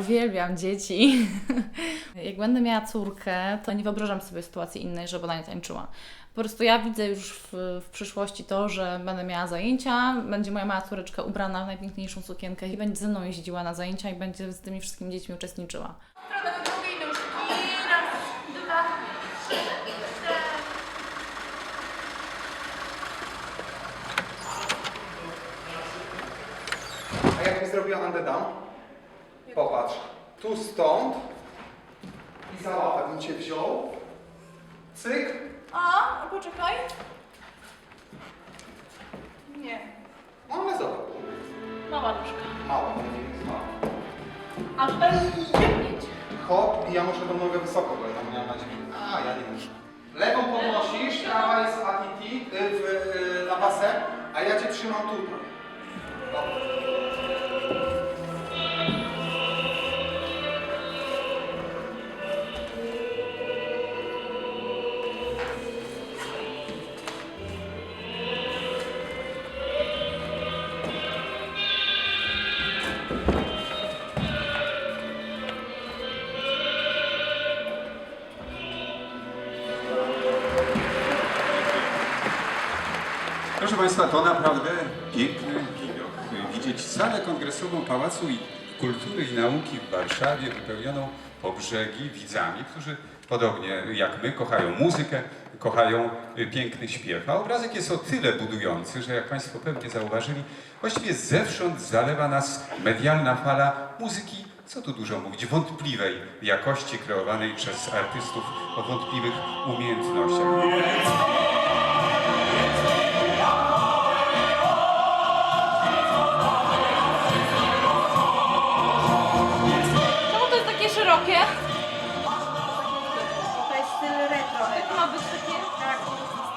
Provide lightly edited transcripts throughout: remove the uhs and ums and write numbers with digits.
Uwielbiam dzieci. Jak będę miała córkę, to nie wyobrażam sobie sytuacji innej, żeby ona nie tańczyła. Po prostu ja widzę już w przyszłości to, że będę miała zajęcia, będzie moja mała córeczka ubrana w najpiękniejszą sukienkę i będzie ze mną jeździła na zajęcia i będzie z tymi wszystkimi dziećmi uczestniczyła. A jak mi zrobiła andedam? Popatrz, tu stąd i za łapę bym cię wziął. Cyk. A poczekaj. Nie. Ale zobacz. Mała nóżka. Mała, to nie jest mała. A tutaj biegnieć. Hop i ja muszę tą nogę wysoko, bo ja tam miałem nadzieję. A, ja nie muszę. Lewą podnosisz, prawa jest ATT na pasem, a ja cię trzymam tutaj. Dobra. Proszę Państwa, to naprawdę piękny widok. Widzieć salę kongresową Pałacu Kultury i Nauki w Warszawie wypełnioną po brzegi widzami, którzy podobnie jak my kochają muzykę, kochają piękny śpiew. A obrazek jest o tyle budujący, że jak Państwo pewnie zauważyli, właściwie zewsząd zalewa nas medialna fala muzyki, co tu dużo mówić, wątpliwej jakości, kreowanej przez artystów o wątpliwych umiejętnościach. Czemu to jest takie szerokie? To jest styl retro. To ma być takie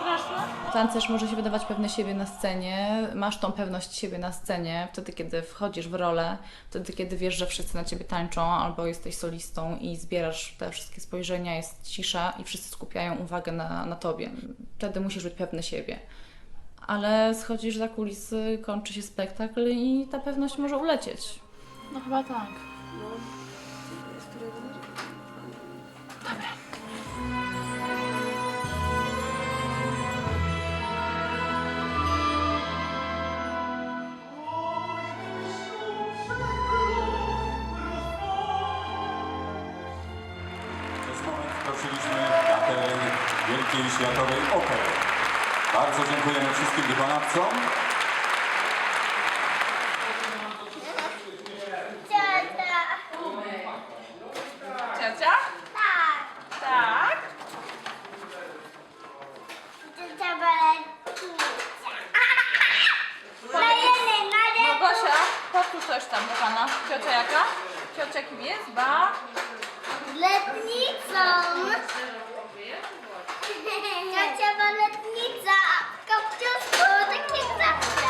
straszne. Tancerz może się wydawać pewny siebie na scenie, masz tą pewność siebie na scenie, wtedy kiedy wchodzisz w rolę, wtedy kiedy wiesz, że wszyscy na Ciebie tańczą, albo jesteś solistą i zbierasz te wszystkie spojrzenia, jest cisza i wszyscy skupiają uwagę na Tobie. Wtedy musisz być pewny siebie. Ale schodzisz za kulisy, kończy się spektakl i ta pewność może ulecieć. No chyba tak. To jest moment, wkroczyliśmy na teren wielkiej światowej opery. Bardzo dziękujemy wszystkim wykonawcom. Ciocia? Tak. Tak. Ciocia baletnica. Na Gosia, powtórz coś tam do Pana. Ciocia jaka? Ciocia kim jest? Letnicą. Ciocia baletnica. Kopciuszku, tak jak zawsze.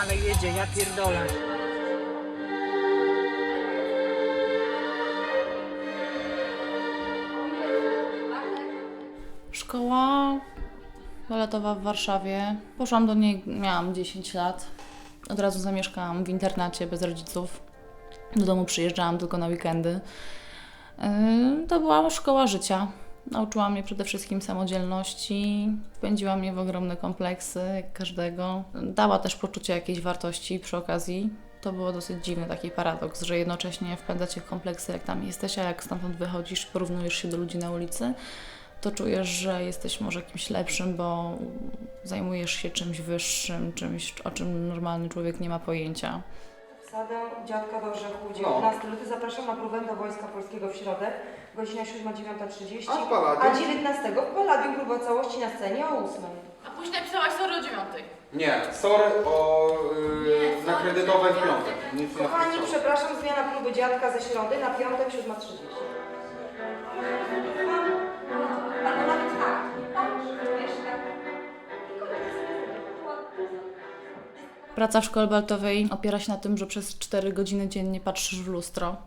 Ale jedzie, ja pierdolę. Szkoła baletowa w Warszawie. Poszłam do niej, miałam 10 lat. Od razu zamieszkałam w internacie bez rodziców. Do domu przyjeżdżałam tylko na weekendy. To była szkoła życia. Nauczyła mnie przede wszystkim samodzielności, wpędziła mnie w ogromne kompleksy, jak każdego. Dała też poczucie jakiejś wartości przy okazji. To było dosyć dziwny taki paradoks, że jednocześnie wpędza cię w kompleksy, jak tam jesteś, a jak stamtąd wychodzisz, porównujesz się do ludzi na ulicy, to czujesz, że jesteś może kimś lepszym, bo zajmujesz się czymś wyższym, czymś, o czym normalny człowiek nie ma pojęcia. Sadę Dziadka do Orzechu, 19 luty. Zapraszam na próbę do Wojska Polskiego w środę, godzina 7:09:30. A w Palladium? A 19 w Palladium próba całości na scenie o 8. A później napisałaś sorry o 9:00. Nie, sorry o na kredytowej w piątek. Nic nie Kochani, napisałem. przepraszam, zmiana próby Dziadka ze środy na piątek 7:30. Albo nawet tak, wiesz, tak. Praca w szkole baletowej opiera się na tym, że przez 4 godziny dziennie patrzysz w lustro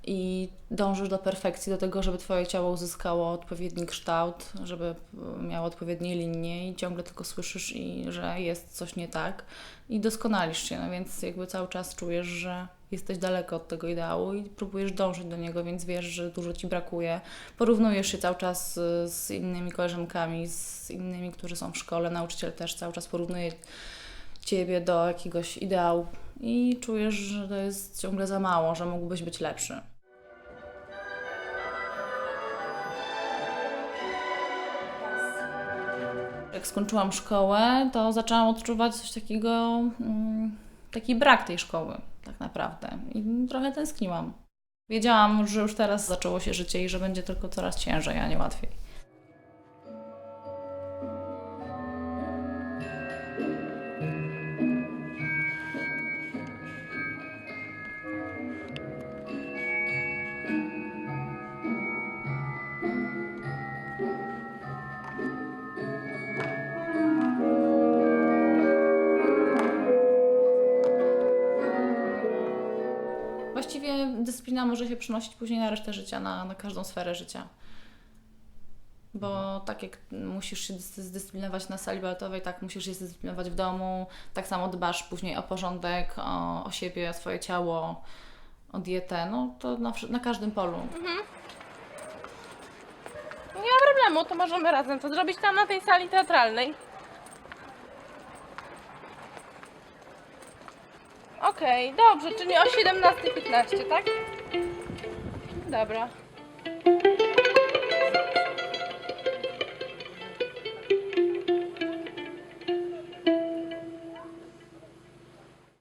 i dążysz do perfekcji, do tego, żeby Twoje ciało uzyskało odpowiedni kształt, żeby miało odpowiednie linie i ciągle tylko słyszysz, że jest coś nie tak i doskonalisz się, no więc jakby cały czas czujesz, że jesteś daleko od tego ideału i próbujesz dążyć do niego, więc wiesz, że dużo Ci brakuje. Porównujesz się cały czas z innymi koleżankami, z innymi, którzy są w szkole, nauczyciel też cały czas porównuje Ciebie do jakiegoś ideału i czujesz, że to jest ciągle za mało, że mógłbyś być lepszy. Jak skończyłam szkołę, to zaczęłam odczuwać coś takiego, taki brak tej szkoły tak naprawdę i trochę tęskniłam. Wiedziałam, że już teraz zaczęło się życie i że będzie tylko coraz ciężej, a nie łatwiej. Właściwie dyscyplina może się przenosić później na resztę życia, na każdą sferę życia. Bo tak jak musisz się zdyscyplinować na sali baletowej, tak musisz się zdyscyplinować w domu, tak samo dbasz później o porządek, o siebie, o swoje ciało, o dietę, no to na każdym polu. Nie ma problemu, to możemy razem to zrobić tam na tej sali teatralnej. Okej, dobrze, czyli o 17:15, tak? Dobra.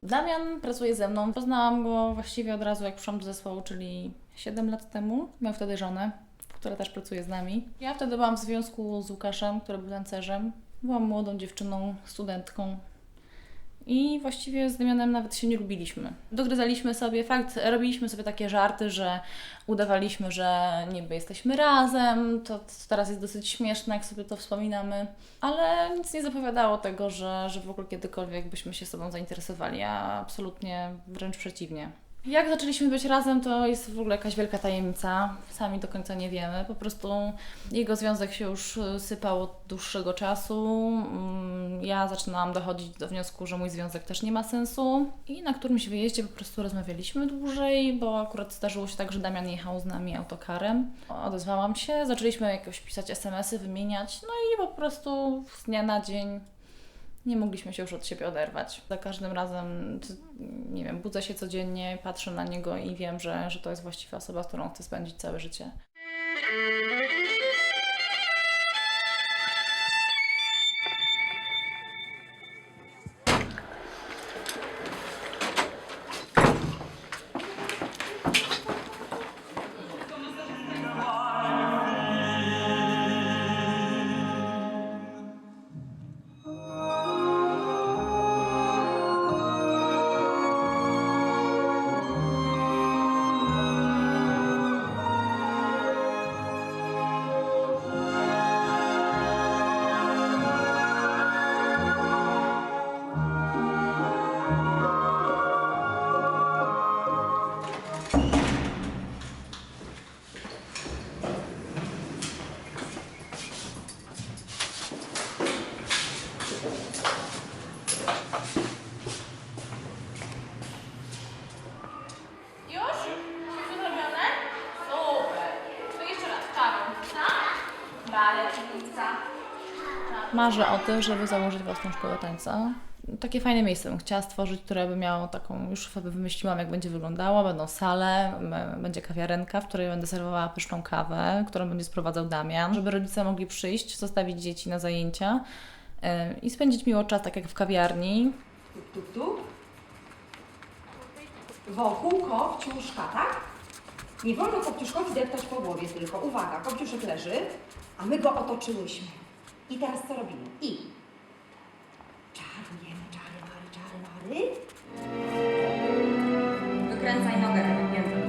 Damian pracuje ze mną. Poznałam go właściwie od razu, jak przyszłam do zespołu, czyli 7 lat temu. Miał wtedy żonę, która też pracuje z nami. Ja wtedy byłam w związku z Łukaszem, który był tancerzem. Byłam młodą dziewczyną, studentką. I właściwie z Damianem nawet się nie lubiliśmy. Dogryzaliśmy sobie fakt, robiliśmy sobie takie żarty, że udawaliśmy, że niby jesteśmy razem, to teraz jest dosyć śmieszne, jak sobie to wspominamy, ale nic nie zapowiadało tego, że w ogóle kiedykolwiek byśmy się sobą zainteresowali, a absolutnie wręcz przeciwnie. Jak zaczęliśmy być razem, to jest w ogóle jakaś wielka tajemnica. Sami do końca nie wiemy. Po prostu jego związek się już sypał od dłuższego czasu. Ja zaczynałam dochodzić do wniosku, że mój związek też nie ma sensu. I na którymś wyjeździe po prostu rozmawialiśmy dłużej, bo akurat zdarzyło się tak, że Damian jechał z nami autokarem. Odezwałam się, zaczęliśmy jakoś pisać SMS-y, wymieniać. No i po prostu z dnia na dzień nie mogliśmy się już od siebie oderwać. Za każdym razem, nie wiem, budzę się codziennie, patrzę na niego i wiem, że to jest właściwa osoba, z którą chcę spędzić całe życie. Marzę o tym, żeby założyć własną szkołę tańca. Takie fajne miejsce bym chciała stworzyć, które by miało taką, już sobie wymyśliłam, jak będzie wyglądało. Będą sale, będzie kawiarenka, w której będę serwowała pyszną kawę, którą będzie sprowadzał Damian, żeby rodzice mogli przyjść, zostawić dzieci na zajęcia i spędzić miło czas, tak jak w kawiarni. Tu. Wokół kopciuszka, tak? Nie wolno kopciuszkowi deptać po głowie tylko. Uwaga, kopciuszek leży, a my go otoczyłyśmy. I teraz co robimy? I czarujemy, czary. Wykręcaj nogę, między.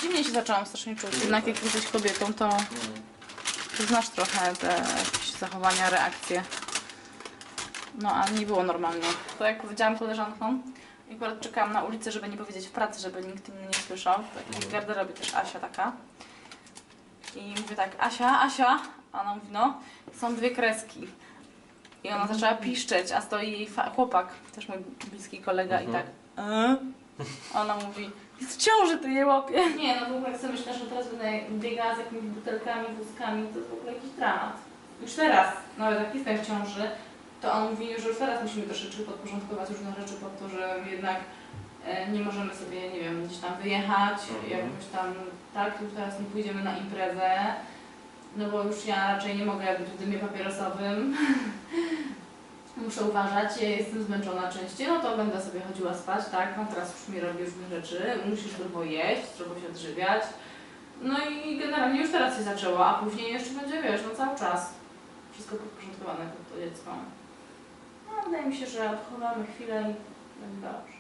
Dziwnie się zaczęłam strasznie czuć. Jednak jak jesteś kobietą, to znasz trochę te jakieś zachowania, reakcje. No a nie było normalnie. To jak powiedziałam koleżankom, i akurat czekałam na ulicy, żeby nie powiedzieć w pracy, żeby nikt inny nie słyszał. Tak, w garderobie też Asia taka. I mówię tak, Asia, a ona mówi, no, są 2 kreski. I ona zaczęła piszczeć, a stoi jej chłopak, też mój bliski kolega i tak, ona mówi, jest w ciąży, ty je łapie. Nie, no w ogóle jak sobie myślę, że teraz będę biegała z jakimiś butelkami, wózkami, to jest w ogóle jakiś dramat. Już teraz, nawet jak jestem w ciąży, to on mówi, że już teraz musimy troszeczkę podporządkować różne rzeczy po to, że jednak nie możemy sobie, nie wiem, gdzieś tam wyjechać, jakoś tam, tak, już teraz nie pójdziemy na imprezę, no bo już ja raczej nie mogę być w dymie papierosowym. Muszę uważać, ja jestem zmęczona częściej, no to będę sobie chodziła spać, tak, no teraz już mi robi różne rzeczy, musisz zdrowo jeść, zdrowo się odżywiać. No i generalnie już teraz się zaczęło, a później jeszcze będzie, wiesz, no cały czas wszystko podporządkowane pod to dziecko. No wydaje mi się, że odchowamy chwilę i będzie dobrze.